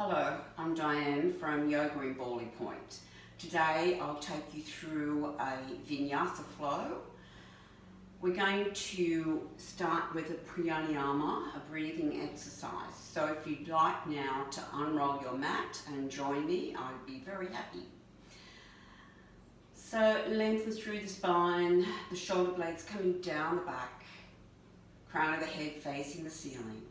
Hello, I'm Diane from Yoga in Bawley Point. Today I'll take you through a Vinyasa Flow. We're going to start with a pranayama, a breathing exercise. So if you'd like now to unroll your mat and join me, I'd be very happy. So lengthen through the spine, the shoulder blades coming down the back, crown of the head facing the ceiling.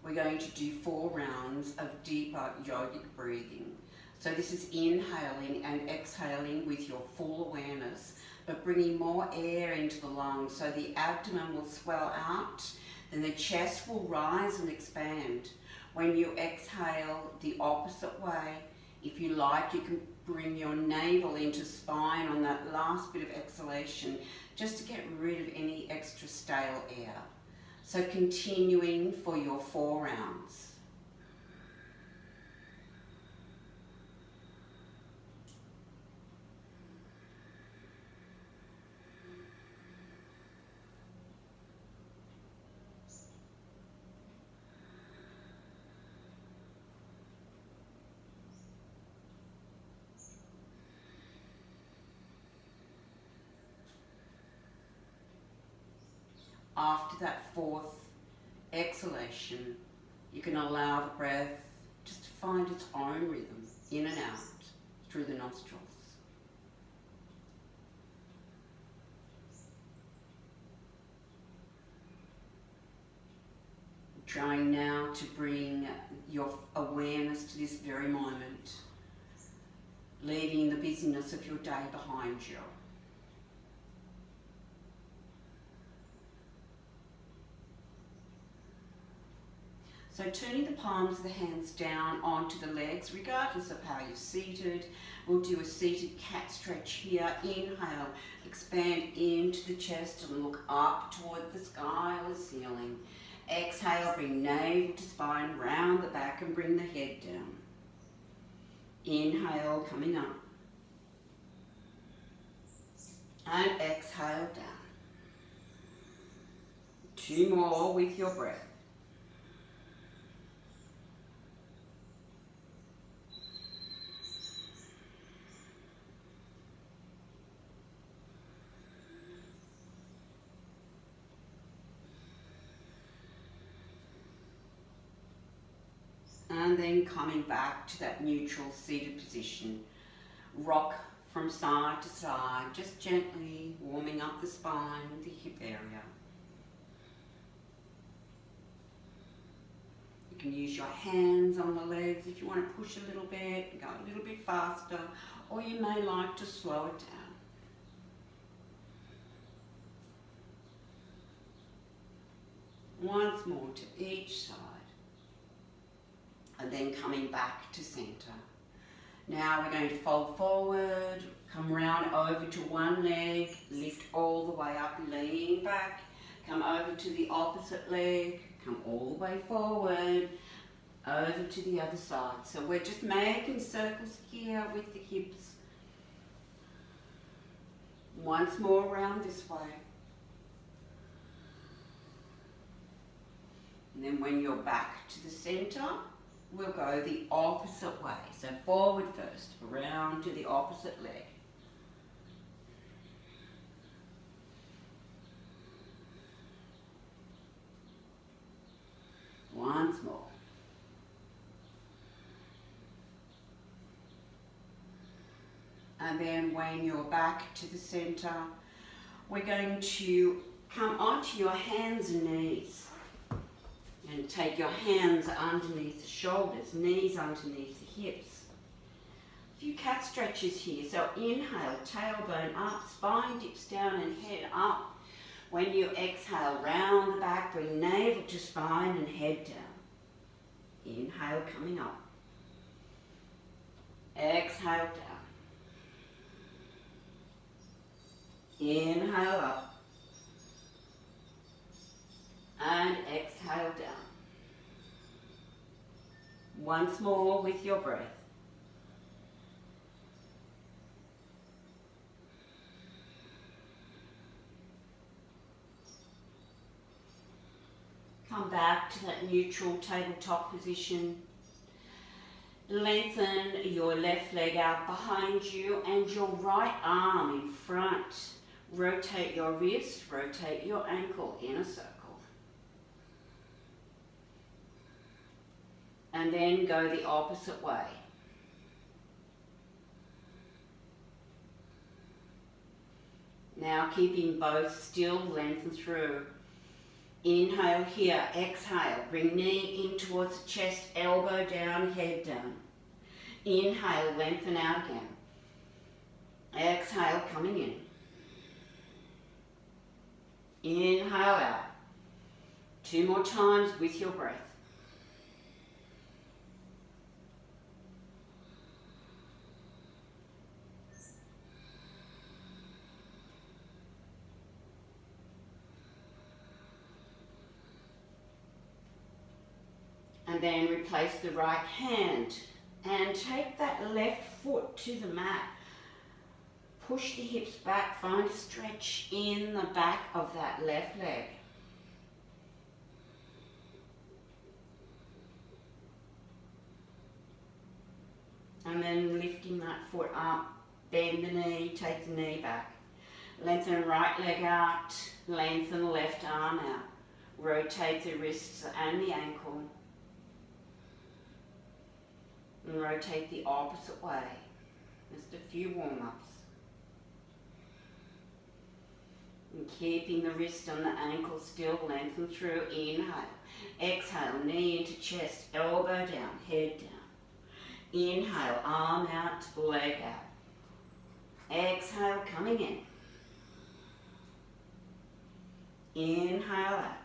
We're going to do 4 rounds of deeper yogic breathing. So this is inhaling and exhaling with your full awareness, but bringing more air into the lungs so the abdomen will swell out, then the chest will rise and expand. When you exhale the opposite way, if you like, you can bring your navel into spine on that last bit of exhalation, just to get rid of any extra stale air. So continuing for your 4 rounds. After that 4th exhalation, you can allow the breath just to find its own rhythm, in and out, through the nostrils. Trying now to bring your awareness to this very moment, leaving the busyness of your day behind you. So turning the palms of the hands down onto the legs, regardless of how you're seated. We'll do a seated cat stretch here. Inhale, expand into the chest and look up toward the sky or the ceiling. Exhale, bring navel to spine, round the back and bring the head down. Inhale, coming up. And exhale down. 2 more with your breath. And then coming back to that neutral seated position. Rock from side to side, just gently warming up the spine, the hip area. You can use your hands on the legs if you want to push a little bit, go a little bit faster, or you may like to slow it down. Once more to each side. And then coming back to center. Now we're going to fold forward, come round over to one leg, lift all the way up, lean back, come over to the opposite leg, come all the way forward, over to the other side. So we're just making circles here with the hips. Once more around this way. And then when you're back to the center, we'll go the opposite way. So forward first, around to the opposite leg. Once more. And then when you're back to the center, we're going to come onto your hands and knees. And take your hands underneath the shoulders, knees underneath the hips. A few cat stretches here. So inhale, tailbone up, spine dips down and head up. When you exhale, round the back, bring navel to spine and head down. Inhale, coming up. Exhale, down. Inhale, up. And exhale down. Once more with your breath. Come back to that neutral tabletop position. Lengthen your left leg out behind you and your right arm in front. Rotate your wrist, rotate your ankle in a circle. And then go the opposite way. Now keeping both still, lengthen through. Inhale here, exhale, bring knee in towards the chest, elbow down, head down. Inhale, lengthen out again. Exhale, coming in. Inhale out. 2 more times with your breath. And then replace the right hand and take that left foot to the mat. Push the hips back, find a stretch in the back of that left leg. And then lifting that foot up, bend the knee, take the knee back. Lengthen right leg out, lengthen left arm out. Rotate the wrists and the ankle. And rotate the opposite way. Just a few warm-ups. And keeping the wrist and the ankle still, lengthen through. Inhale. Exhale, knee into chest, elbow down, head down. Inhale, arm out, leg out. Exhale, coming in. Inhale out.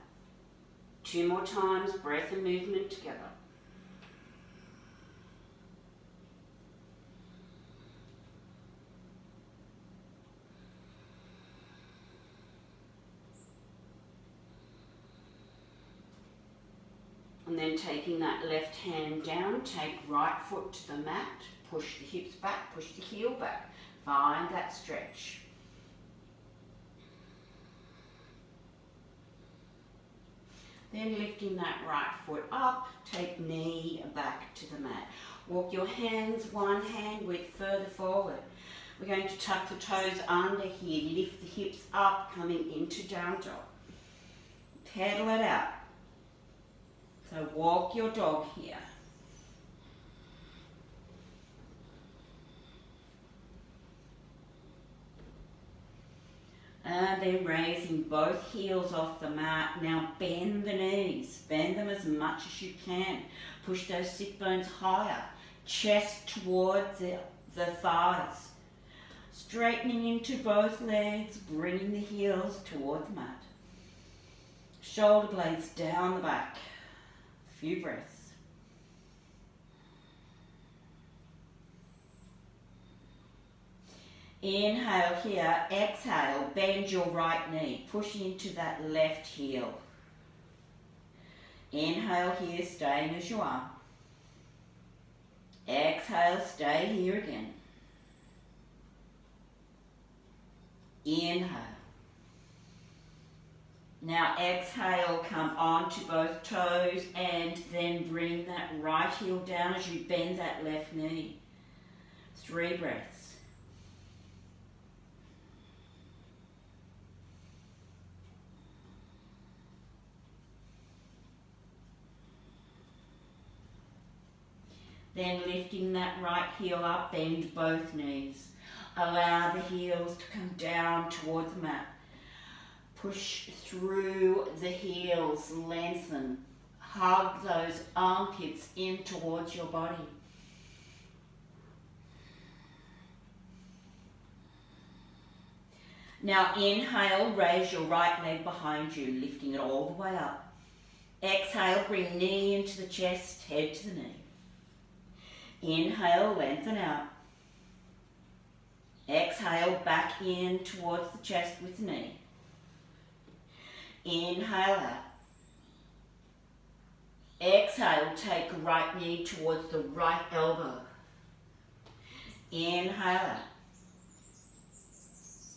2 more times, breath and movement together. And then taking that left hand down, take right foot to the mat, push the hips back, push the heel back. Find that stretch. Then lifting that right foot up, take knee back to the mat. Walk your hands one hand width further forward. We're going to tuck the toes under here, lift the hips up, coming into down dog. Pedal it out. So walk your dog here. And then raising both heels off the mat. Now bend the knees. Bend them as much as you can. Push those sit bones higher. Chest towards the thighs. Straightening into both legs, bringing the heels toward the mat. Shoulder blades down the back. Few breaths. Inhale here, exhale, bend your right knee, pushing into that left heel. Inhale here, staying as you are. Exhale, stay here again. Inhale. Now exhale, come onto both toes and then bring that right heel down as you bend that left knee. 3 breaths. Then lifting that right heel up, bend both knees. Allow the heels to come down toward the mat. Push through the heels, lengthen. Hug those armpits in towards your body. Now inhale, raise your right leg behind you, lifting it all the way up. Exhale, bring knee into the chest, head to the knee. Inhale, lengthen out. Exhale, back in towards the chest with the knee. Inhale out. Exhale, take right knee towards the right elbow. Inhale out.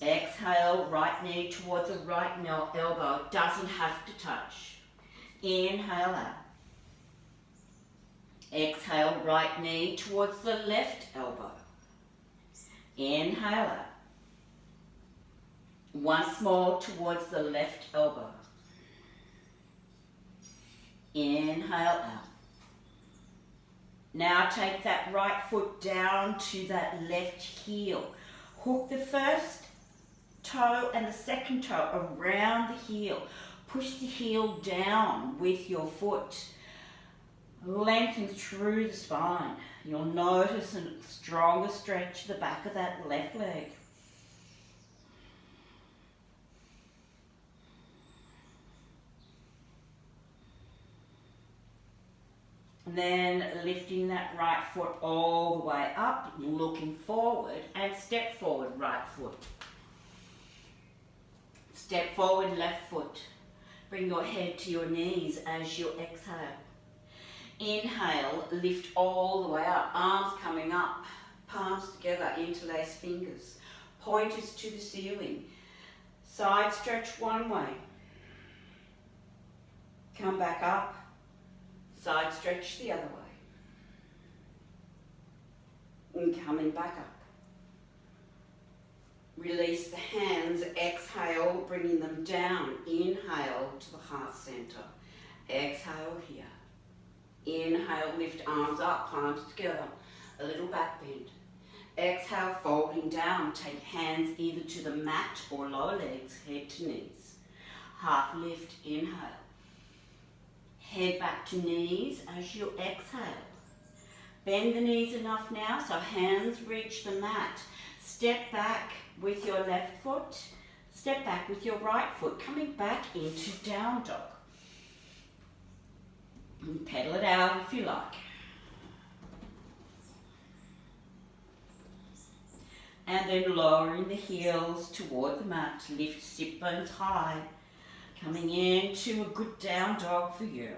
Exhale, right knee towards the right elbow. Doesn't have to touch. Inhale out. Exhale, right knee towards the left elbow. Inhale out. Once more towards the left elbow. Inhale out. Now take that right foot down to that left heel. Hook the first toe and the second toe around the heel. Push the heel down with your foot. Lengthen through the spine. You'll notice a stronger stretch to the back of that left leg. And then lifting that right foot all the way up, looking forward, and step forward, right foot. Step forward, left foot. Bring your head to your knees as you exhale. Inhale, lift all the way up, arms coming up, palms together, interlace fingers, pointers to the ceiling. Side stretch one way. Come back up. Side stretch the other way. And coming back up. Release the hands, exhale, bringing them down. Inhale to the heart center. Exhale here. Inhale, lift arms up, palms together. A little back bend. Exhale, folding down. Take hands either to the mat or lower legs, head to knees. Half lift, inhale. Head back to knees as you exhale. Bend the knees enough now so hands reach the mat. Step back with your left foot. Step back with your right foot. Coming back into down dog. And pedal it out if you like. And then lowering the heels toward the mat. Lift sit bones high. Coming into a good down dog for you.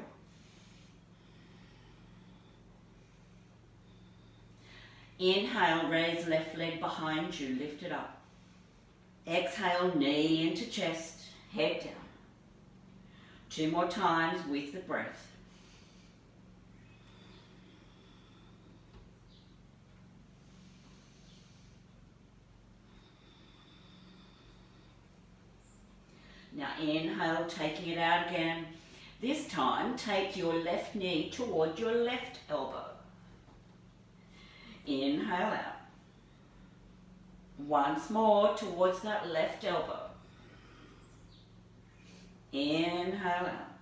Inhale, raise left leg behind you, lift it up. Exhale, knee into chest, head down. 2 more times with the breath. Now inhale, taking it out again. This time, take your left knee toward your left elbow. Inhale out. Once more towards that left elbow. Inhale out.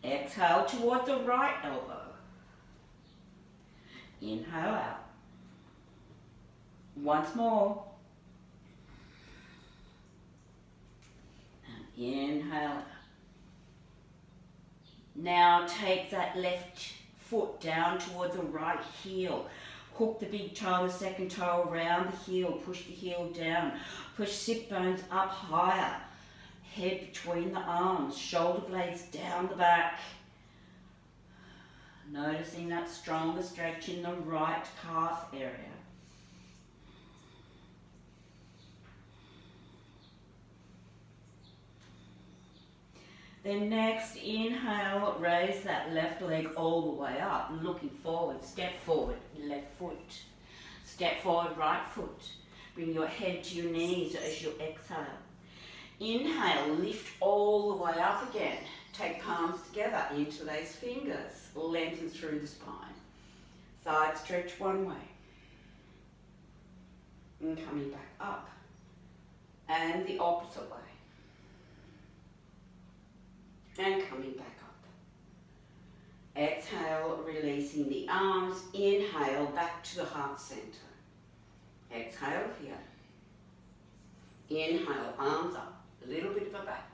Exhale toward the right elbow. Inhale out. Once more. Inhale out. Now take that left foot down toward the right heel. Hook the big toe, the second toe around the heel. Push the heel down. Push sit bones up higher. Head between the arms. Shoulder blades down the back. Noticing that stronger stretch in the right calf area. Then next, inhale, raise that left leg all the way up, looking forward, step forward, left foot. Step forward, right foot. Bring your head to your knees as you exhale. Inhale, lift all the way up again. Take palms together, interlace fingers, lengthen through the spine. Side stretch one way. And coming back up. And the opposite way. And coming back up. Exhale, releasing the arms. Inhale, back to the heart center. Exhale here. Inhale, arms up. A little bit of a back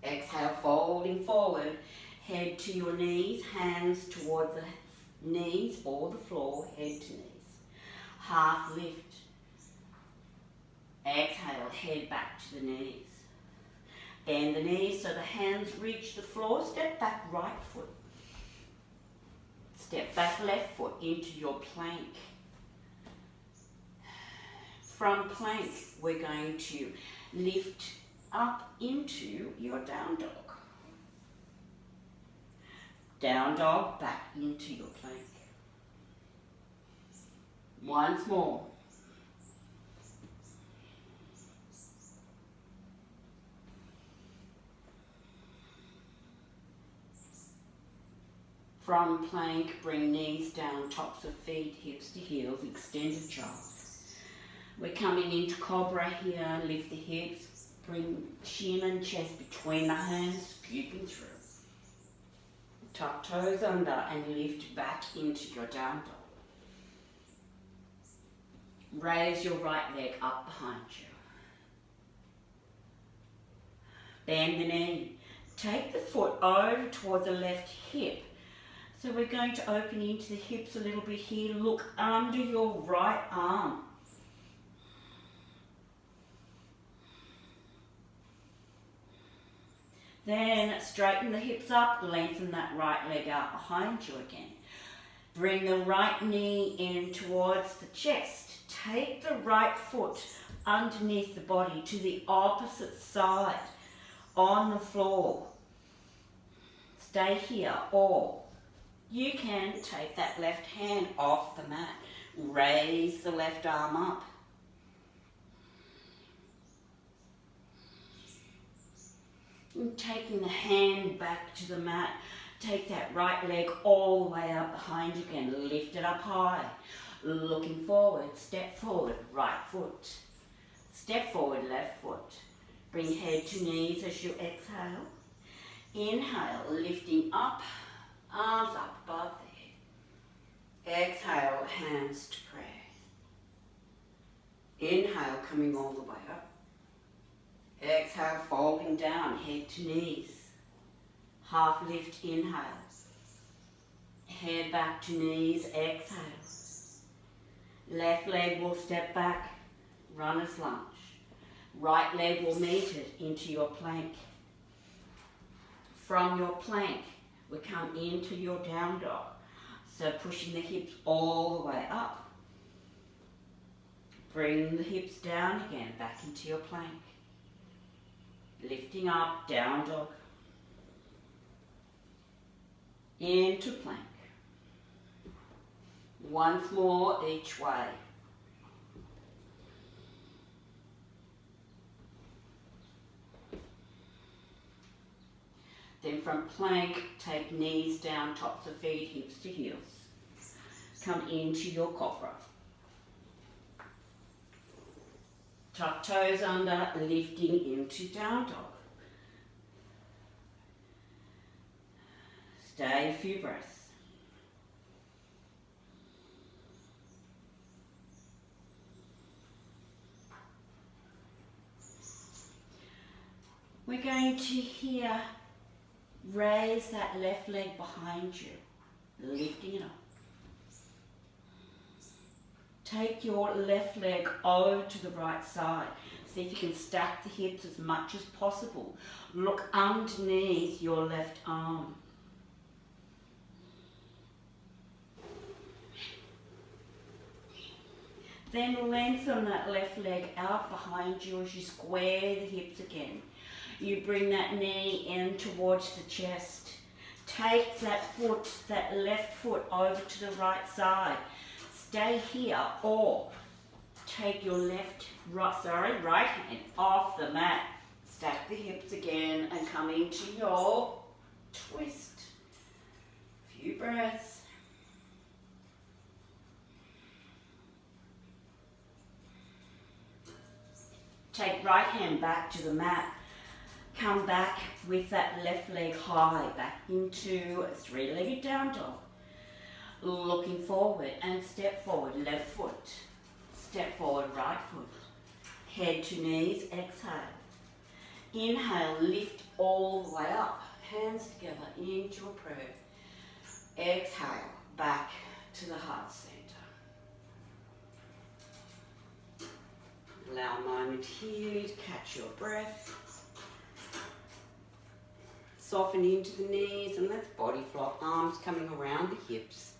bend. Exhale, folding forward. Head to your knees, hands toward the knees or the floor, head to knees. Half lift. Exhale, head back to the knees. Bend the knees so the hands reach the floor. Step back right foot. Step back left foot into your plank. From plank, we're going to lift up into your down dog. Down dog, back into your plank. Once more. From plank, bring knees down, tops of feet, hips to heels, extended child. We're coming into cobra here, lift the hips, bring chin and chest between the hands, scooping through. Tuck toes under and lift back into your down dog. Raise your right leg up behind you. Bend the knee. Take the foot over towards the left hip. So we're going to open into the hips a little bit here. Look under your right arm. Then straighten the hips up, lengthen that right leg out behind you again. Bring the right knee in towards the chest. Take the right foot underneath the body to the opposite side on the floor. Stay here, or you can take that left hand off the mat. Raise the left arm up. And taking the hand back to the mat, take that right leg all the way up behind you again. Lift it up high. Looking forward, step forward, right foot. Step forward, left foot. Bring head to knees as you exhale. Inhale, lifting up, arms up above the head. Exhale, hands to prayer. Inhale, coming all the way up. Exhale, folding down, head to knees. Half lift, inhale. Head back to knees, exhale. Left leg will step back, runner's lunge. Right leg will meet it into your plank. From your plank, we come into your down dog. So pushing the hips all the way up. Bring the hips down again, back into your plank. Lifting up, down dog. Into plank. Once more each way. Then from plank, take knees down, tops of feet, hips to heels. Come into your cobra. Tuck toes under, lifting into down dog. Stay a few breaths. We're going to here raise that left leg behind you, lifting it up. Take your left leg over to the right side. See if you can stack the hips as much as possible. Look underneath your left arm. Then lengthen that left leg out behind you as you square the hips again. You bring that knee in towards the chest. Take that foot, that left foot over to the right side. Stay here, or take your right hand off the mat. Stack the hips again and come into your twist. Few breaths. Take right hand back to the mat. Come back with that left leg high, back into a three-legged down dog. Looking forward and step forward, left foot. Step forward, right foot. Head to knees, exhale. Inhale, lift all the way up. Hands together into a prayer. Exhale, back to the heart center. Allow a moment here to catch your breath. Soften into the knees and let's body flop, arms coming around the hips.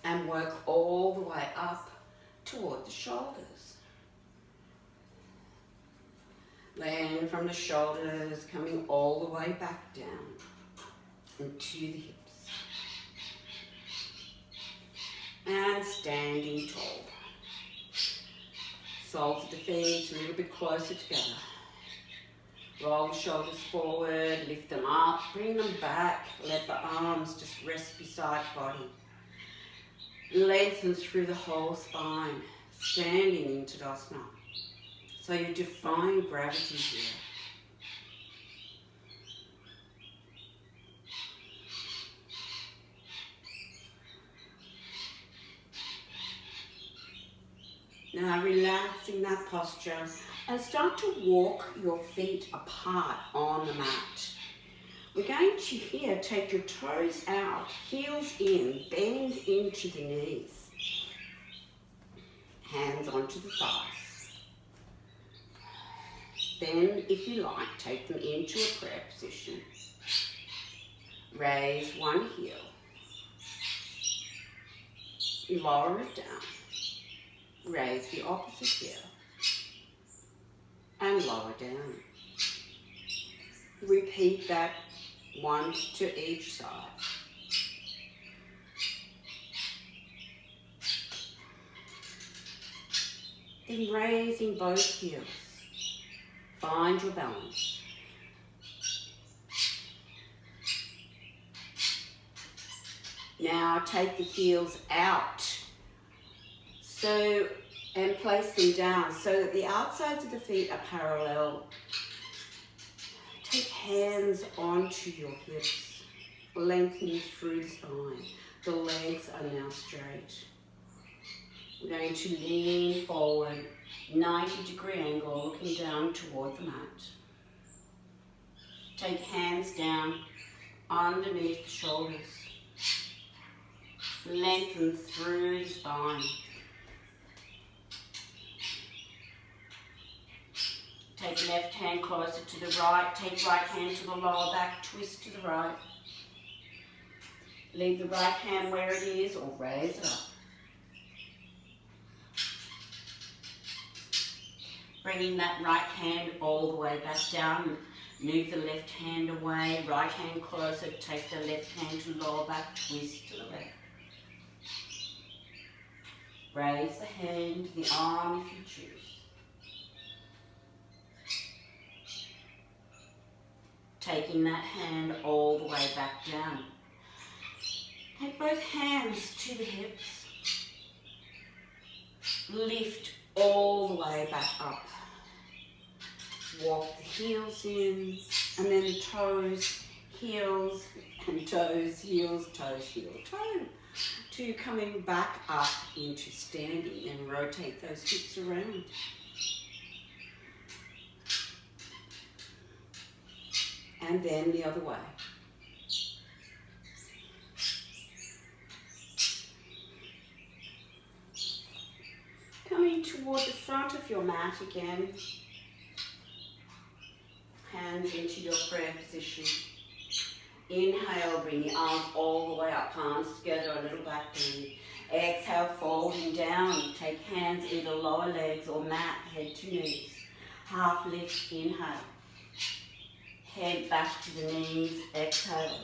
And work all the way up toward the shoulders. Then from the shoulders, coming all the way back down into the hips. soles of the feet a little bit closer together. Roll the shoulders forward, lift them up, bring them back. Let the arms just rest beside the body. Lengthen through the whole spine, standing in Tadasana. So you're defying gravity here. Now relaxing that posture and start to walk your feet apart on the mat. We're going to here take your toes out, heels in, bend into the knees. Hands onto the thighs. Then, if you like, take them into a prayer position. Raise one heel. Lower it down. Raise the opposite heel. And lower down. Repeat that once to each side. Then raising both heels. Find your balance. Now take the heels out. And place them down so that the outsides of the feet are parallel. Take hands onto your hips, lengthening through the spine. The legs are now straight. We're going to lean forward, 90-degree angle, looking down toward the mat. Take hands down underneath the shoulders. Lengthen through the spine. Take left hand closer to the right. Take right hand to the lower back. Twist to the right. Leave the right hand where it is or raise it up. Bringing that right hand all the way back down. Move the left hand away. Right hand closer. Take the left hand to lower back. Twist to the left. Raise the hand, the arm if you choose. Taking that hand all the way back down. Take both hands to the hips. Lift all the way back up. Walk the heels in, and then the toes, heels, and toes, heels, toes, heel, toe. To coming back up into standing and rotate those hips around. And then the other way. Coming toward the front of your mat again. Hands into your prayer position. Inhale, bring the arms all the way up, palms together, a little back bend. Exhale, folding down. Take hands either lower legs or mat, head to knees. Half lift, inhale. Head back to the knees, exhale.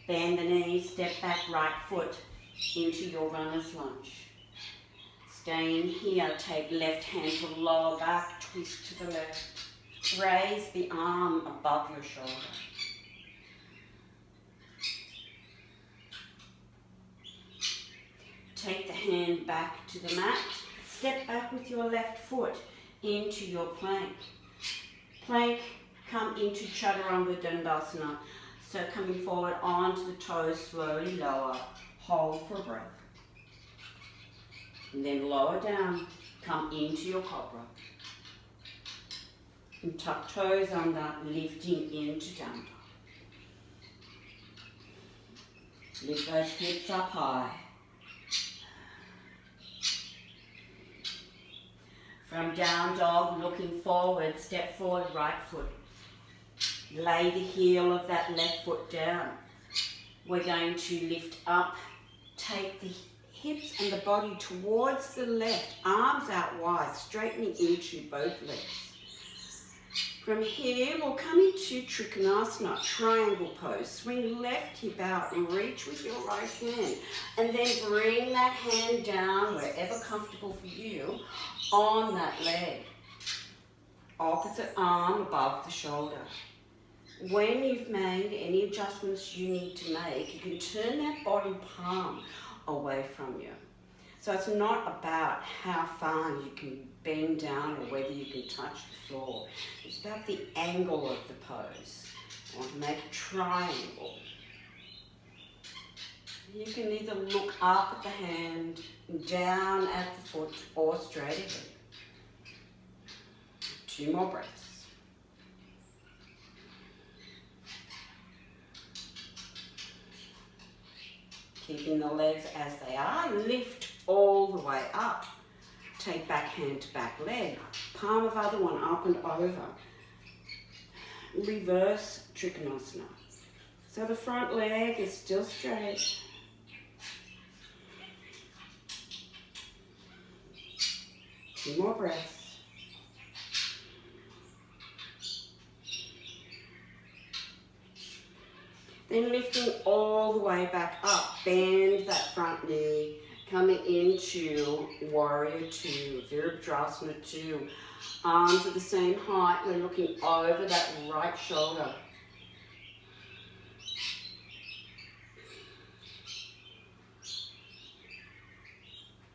Bend the knees, step back, right foot into your runner's lunge. Staying here, take left hand to lower back, twist to the left. Raise the arm above your shoulder. Take the hand back to the mat. Step back with your left foot into your plank. Plank, come into Chaturanga Dandasana. So coming forward onto the toes, slowly lower. Hold for a breath. And then lower down, come into your cobra. And tuck toes under, lifting into down dog. Lift those hips up high. From down dog, looking forward, step forward, right foot. Lay the heel of that left foot down. We're going to lift up, take the hips and the body towards the left, arms out wide, straightening into both legs. From here, we'll come into Trikonasana, triangle pose. Swing left hip out and reach with your right hand. And then bring that hand down wherever comfortable for you on that leg. Opposite arm above the shoulder. When you've made any adjustments you need to make, you can turn that bottom palm away from you. So it's not about how far you can bend down or whether you can touch the floor. It's about the angle of the pose. I want to make a triangle. You can either look up at the hand, down at the foot, or straight ahead. 2 more breaths. Keeping the legs as they are, lift all the way up. Take back hand to back leg, palm of other one up and over. Reverse Trikonasana. So the front leg is still straight. Two more breaths. Then lifting all the way back up, bend that front knee, coming into Warrior 2, Virabhadrasana 2. Arms at the same height, we're looking over that right shoulder.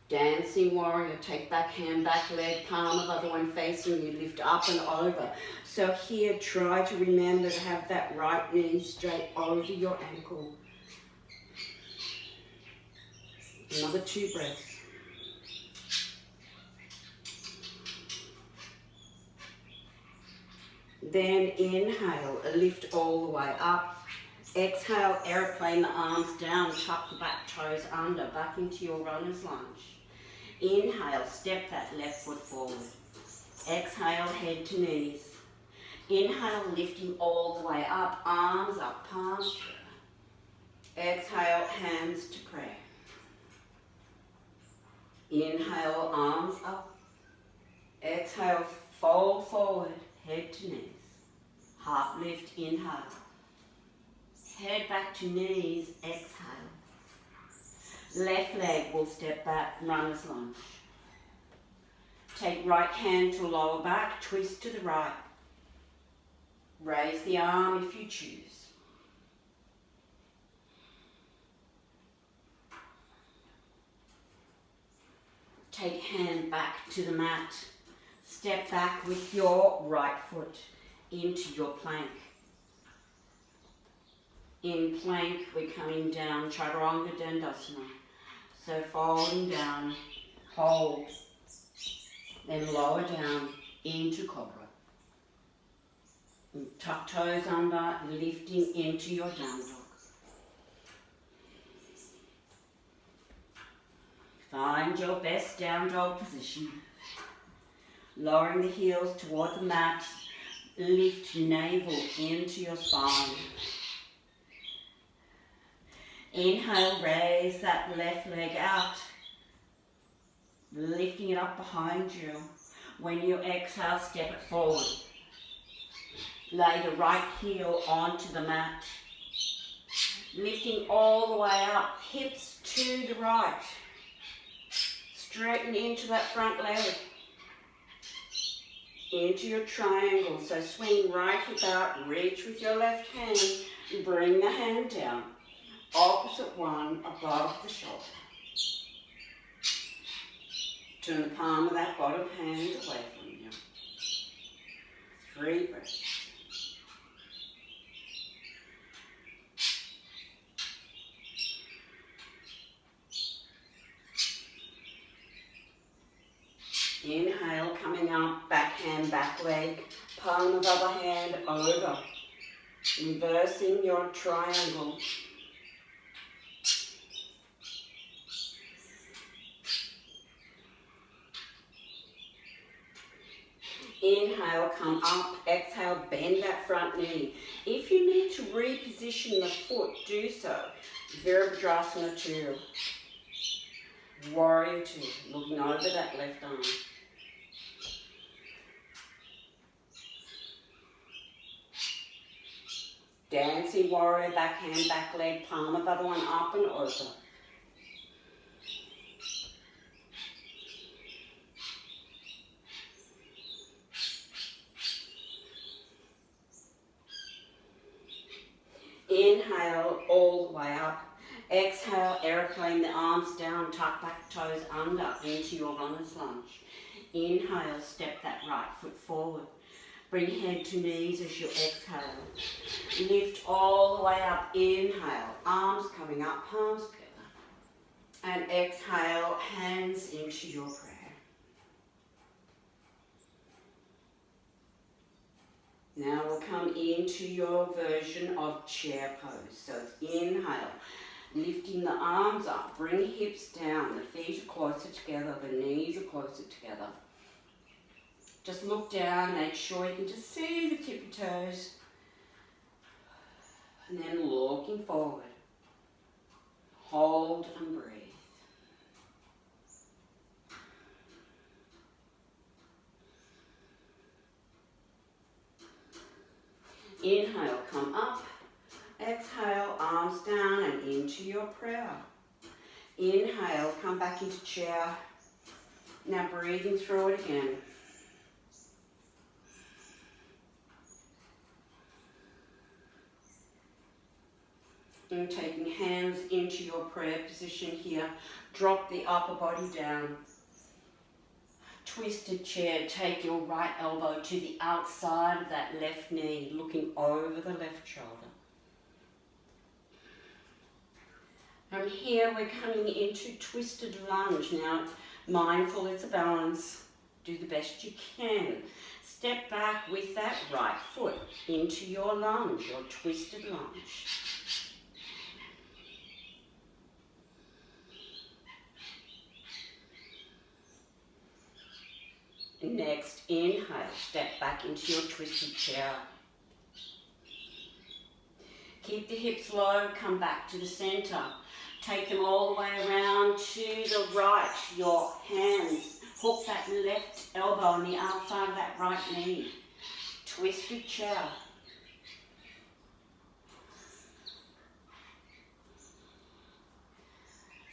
Dancing Warrior, take back hand, back leg, palm of other one facing you, lift up and over. So here, try to remember to have that right knee straight over your ankle. Another 2 breaths. Then inhale, lift all the way up. Exhale, aeroplane the arms down, tuck the back toes under, back into your runner's lunge. Inhale, step that left foot forward. Exhale, head to knees. Inhale, lifting all the way up, arms up, palms together. Exhale, hands to prayer. Inhale, arms up. Exhale, fold forward, head to knees. Half lift, inhale. Head back to knees, exhale. Left leg will step back, runner's lunge. Take right hand to lower back, twist to the right. Raise the arm if you choose. Take hand back to the mat. Step back with your right foot into your plank. In plank, we're coming down, Chaturanga Dandasana. So folding down, hold, then lower down into Cobra. And tuck toes under, lifting into your down dog. Find your best down dog position. Lowering the heels toward the mat, lift navel into your spine. Inhale, raise that left leg out, lifting it up behind you. When you exhale, step it forward. Lay the right heel onto the mat, lifting all the way up, hips to the right. Straighten into that front leg, into your triangle. So swing right hip out, reach with your left hand, bring the hand down. Opposite one above the shoulder. Turn the palm of that bottom hand away from you. 3 breaths. Inhale, coming up, back hand, back leg, palm of other hand over. Reversing your triangle. Inhale, come up, exhale, bend that front knee. If you need to reposition the foot, do so. Virabhadrasana 2. Warrior 2, looking over that left arm. Dancing warrior, back hand, back leg, palm of other one up and over. Inhale all the way up. Exhale, aeroplane the arms down, tuck back toes under into your runner's lunge. Inhale, step that right foot forward. Bring head to knees as you exhale. Lift all the way up. Inhale, arms coming up, palms together. And exhale, hands into your prayer. Now we'll come into your version of chair pose. So it's inhale, lifting the arms up, bring hips down, the feet are closer together, the knees are closer together. Just look down, make sure you can just see the tippy toes. And then looking forward. Hold and breathe. Inhale, come up. Exhale, arms down and into your prayer. Inhale, come back into chair. Now breathing through it again. And taking hands into your prayer position here. Drop the upper body down. Twisted chair, take your right elbow to the outside of that left knee, looking over the left shoulder. From here we're coming into twisted lunge. Now, mindful it's a balance. Do the best you can. Step back with that right foot into your lunge, your twisted lunge. Next, inhale, step back into your twisted chair. Keep the hips low, come back to the center. Take them all the way around to the right. Your hands, hook that left elbow on the outside of that right knee. Twisted chair.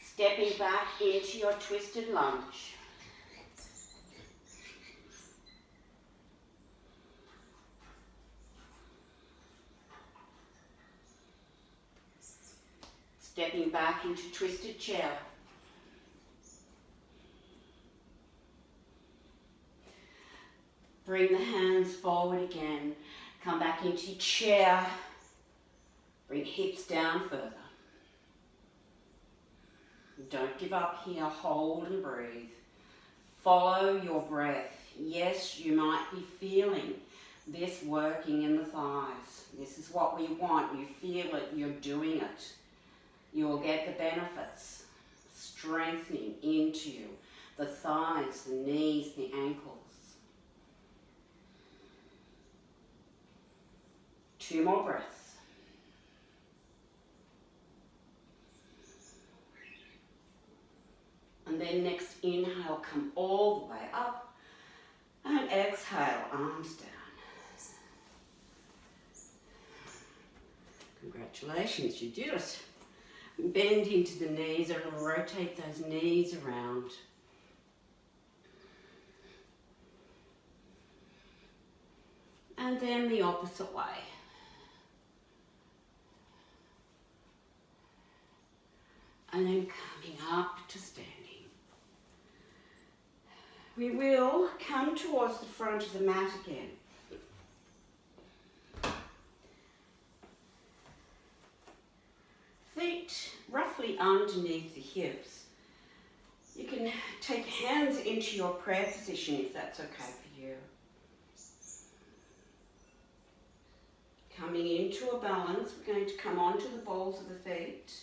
Stepping back into your twisted lunge. Stepping back into twisted chair. Bring the hands forward again. Come back into chair. Bring hips down further. Don't give up here. Hold and breathe. Follow your breath. Yes, you might be feeling this working in the thighs. This is what we want. You feel it. You're doing it. You will get the benefits, strengthening into you, the thighs, the knees, the ankles. 2 more breaths. And then next inhale, come all the way up. And exhale, arms down. Congratulations, you did it. Bend into the knees and rotate those knees around. And then the opposite way. And then coming up to standing. We will come towards the front of the mat again. Feet roughly underneath the hips. You can take hands into your prayer position if that's okay for you. Coming into a balance, we're going to come onto the balls of the feet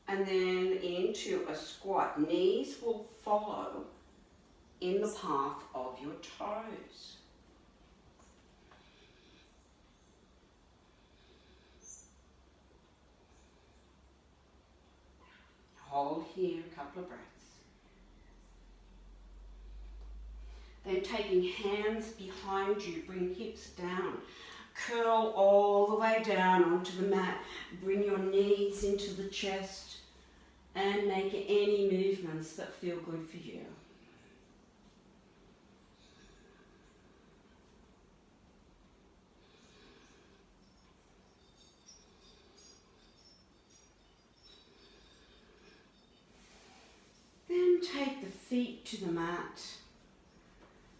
and then into a squat. Knees will follow in the path of your toes. Hold here a couple of breaths. Then taking hands behind you, bring hips down. Curl all the way down onto the mat. Bring your knees into the chest and make any movements that feel good for you. Then take the feet to the mat.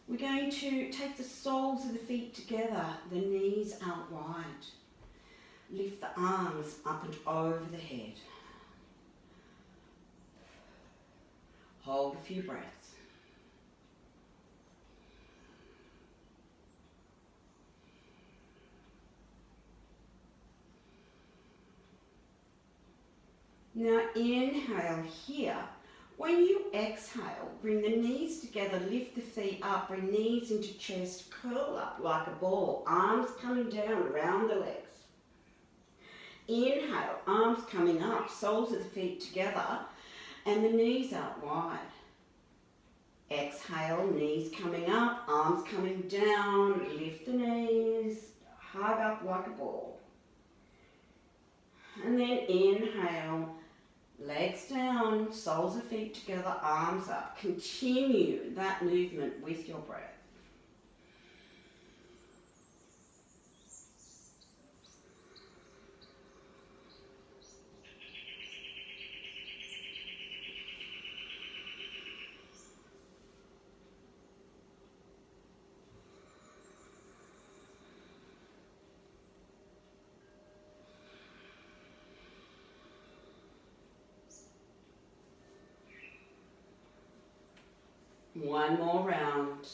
We're going to take the soles of the feet together, the knees out wide. Lift the arms up and over the head. Hold a few breaths. Now inhale here. When you exhale, bring the knees together, lift the feet up, bring knees into chest, curl up like a ball, arms coming down around the legs. Inhale, arms coming up, soles of the feet together, and the knees out wide. Exhale, knees coming up, arms coming down, lift the knees, hug up like a ball. And then inhale, legs down, soles of feet together, arms up. Continue that movement with your breath. One more round.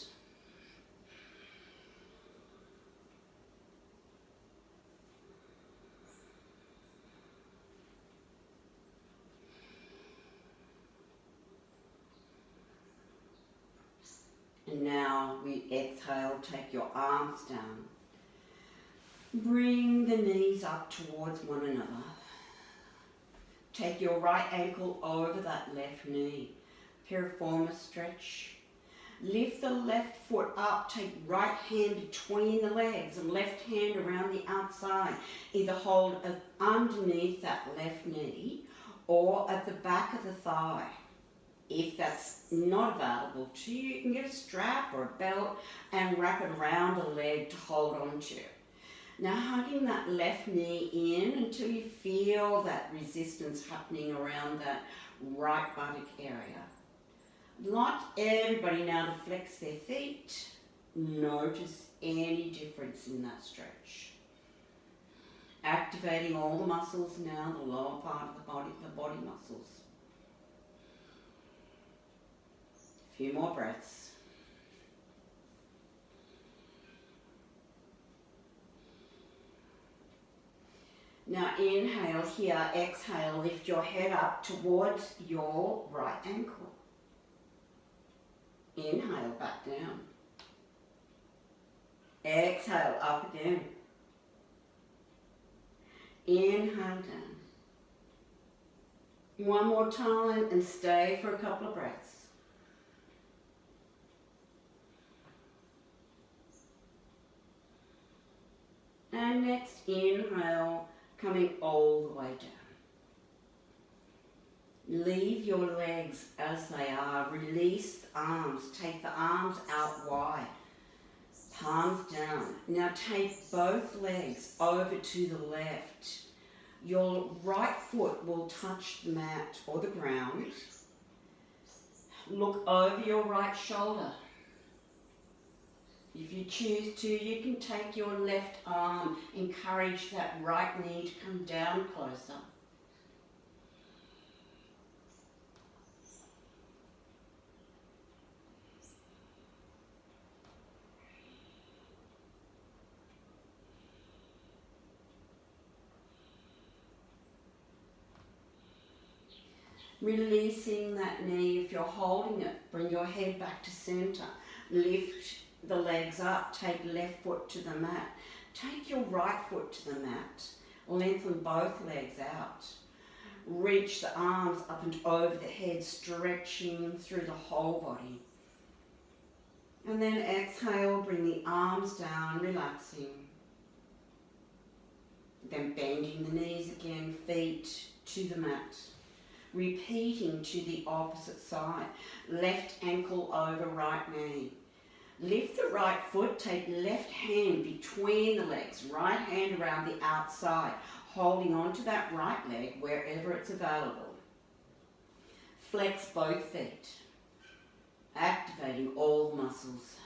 And now we exhale, take your arms down. Bring the knees up towards one another. Take your right ankle over that left knee. Piriformis stretch. Lift the left foot up, take right hand between the legs and left hand around the outside. Either hold underneath that left knee or at the back of the thigh. If that's not available to you, you can get a strap or a belt and wrap it around a leg to hold on to. Now hugging that left knee in until you feel that resistance happening around that right buttock area. I'd like everybody now to flex their feet. Notice any difference in that stretch. Activating all the muscles now, the lower part of the body muscles. A few more breaths. Now inhale here, exhale, lift your head up towards your right ankle. Inhale, back down. Exhale, up again. Inhale down. One more time and stay for a couple of breaths. And next, inhale, coming all the way down. Leave your legs as they are. Release the arms. Take the arms out wide. Palms down. Now take both legs over to the left. Your right foot will touch the mat or the ground. Look over your right shoulder. If you choose to, you can take your left arm. Encourage that right knee to come down closer. Releasing that knee. If you're holding it, bring your head back to center. Lift the legs up. Take left foot to the mat. Take your right foot to the mat. Lengthen both legs out. Reach the arms up and over the head, stretching through the whole body. And then exhale, bring the arms down, relaxing. Then bending the knees again, feet to the mat. Repeating to the opposite side. Left ankle over right knee. Lift the right foot, take left hand between the legs, right hand around the outside, holding onto that right leg wherever it's available. Flex both feet, activating all the muscles.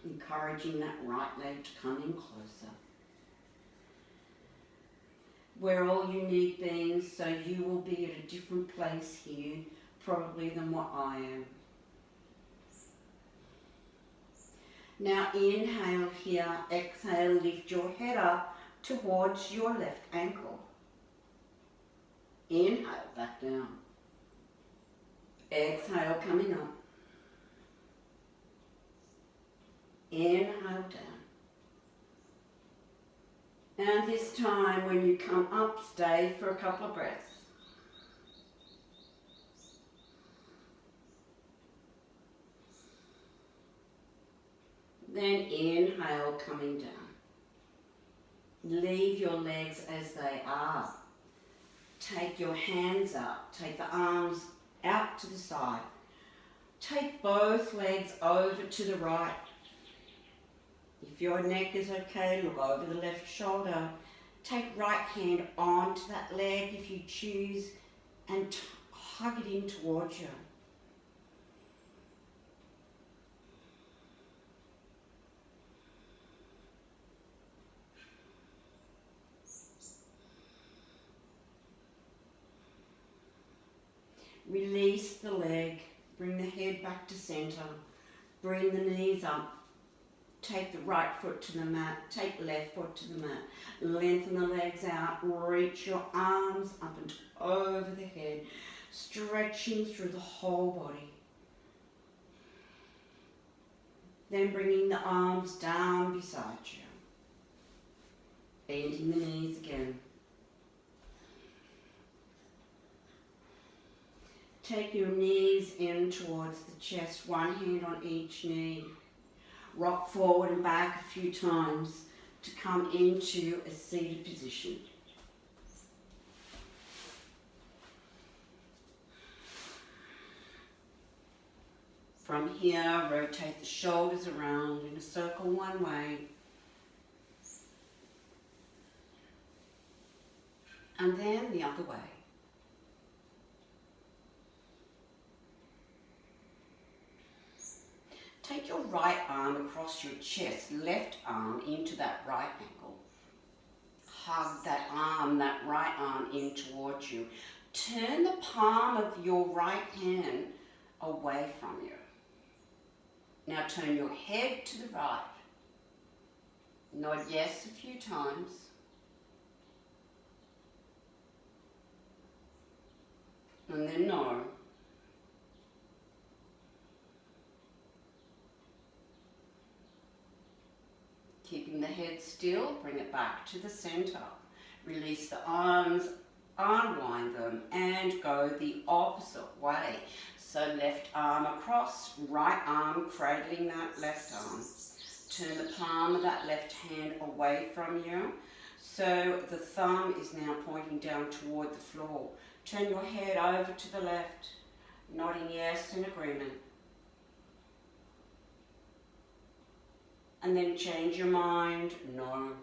Encouraging that right leg to come in closer. We're all unique beings, so you will be at a different place here, probably than what I am. Now inhale here, exhale, lift your head up towards your left ankle. Inhale, back down. Exhale, coming up. Inhale down. And this time when you come up, stay for a couple of breaths. Then inhale, coming down. Leave your legs as they are. Take your hands up. Take the arms out to the side. Take both legs over to the right. If your neck is okay, look over the left shoulder. Take right hand onto that leg if you choose and hug it in towards you. Release the leg, bring the head back to center, bring the knees up, take the right foot to the mat, take left foot to the mat, lengthen the legs out, reach your arms up and over the head, stretching through the whole body. Then bringing the arms down beside you, bending the knees again. Take your knees in towards the chest, one hand on each knee. Rock forward and back a few times to come into a seated position. From here, rotate the shoulders around in a circle one way. And then the other way. Take your right arm across your chest, left arm into that right ankle. Hug that arm, that right arm in towards you. Turn the palm of your right hand away from you. Now turn your head to the right. Nod yes a few times. And then no. Keeping the head still, bring it back to the center. Release the arms, unwind them, and go the opposite way. So left arm across, right arm cradling that left arm. Turn the palm of that left hand away from you. So the thumb is now pointing down toward the floor. Turn your head over to the left, nodding yes in agreement. And then change your mind, no.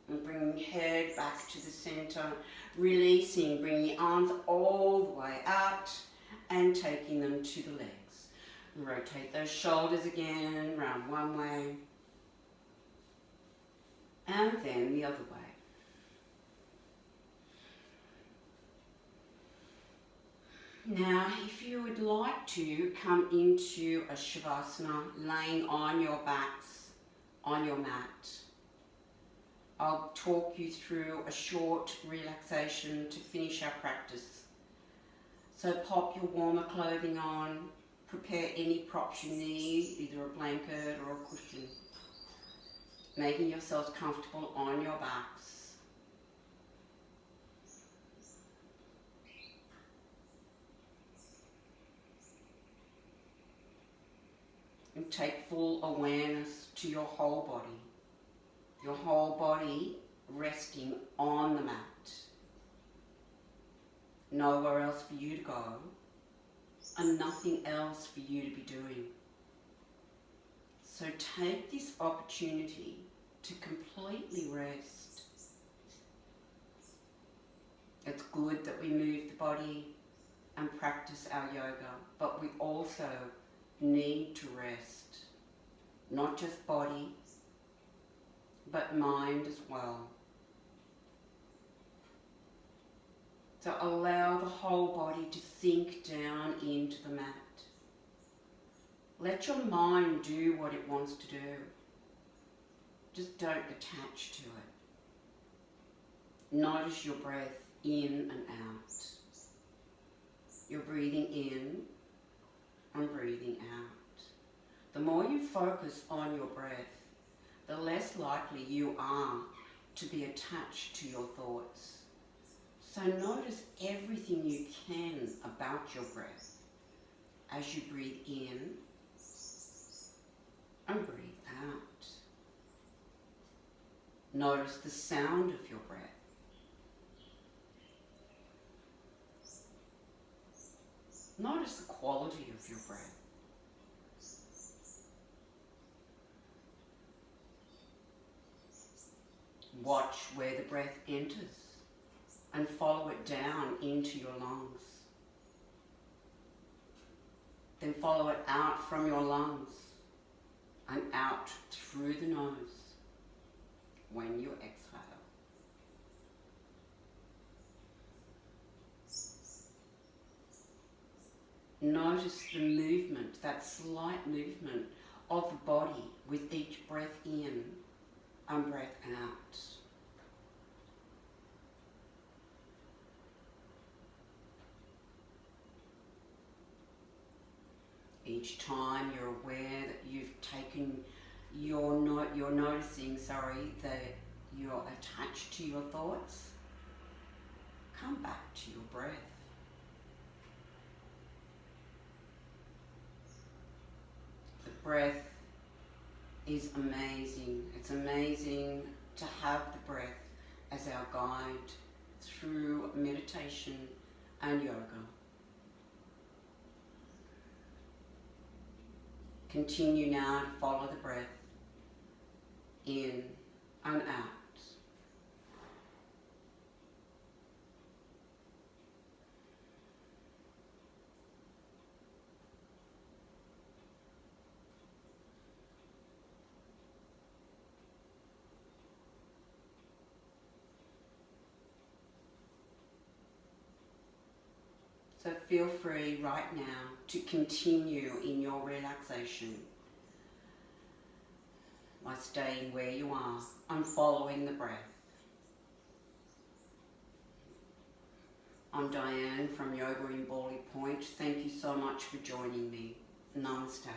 And bring your head back to the center, releasing, bring the arms all the way out and taking them to the legs. Rotate those shoulders again, round one way, and then the other way. Now, if you would like to come into a Shavasana, laying on your backs, on your mat, I'll talk you through a short relaxation to finish our practice. So pop your warmer clothing on, prepare any props you need, either a blanket or a cushion, making yourselves comfortable on your backs. take full awareness to your whole body. Your whole body resting on the mat. Nowhere else for you to go, and nothing else for you to be doing. So take this opportunity to completely rest. It's good that we move the body and practice our yoga, but we also need to rest. Not just body, but mind as well. So allow the whole body to sink down into the mat. Let your mind do what it wants to do. Just don't attach to it. Notice your breath in and out. You're breathing in and breathing out. The more you focus on your breath, the less likely you are to be attached to your thoughts. So notice everything you can about your breath as you breathe in and breathe out. Notice the sound of your breath. Notice the quality of your breath. Watch where the breath enters and follow it down into your lungs. Then follow it out from your lungs and out through the nose when you exhale. Notice the movement, that slight movement of the body with each breath in and breath out. Each time you're aware that you've taken you're noticing that you're attached to your thoughts, come back to your breath. The breath is amazing. It's amazing to have the breath as our guide through meditation and yoga. Continue now to follow the breath in and out. So feel free right now to continue in your relaxation by staying where you are and following the breath. I'm Diane from Yoga in Bali Point. Thank you so much for joining me. Namaste.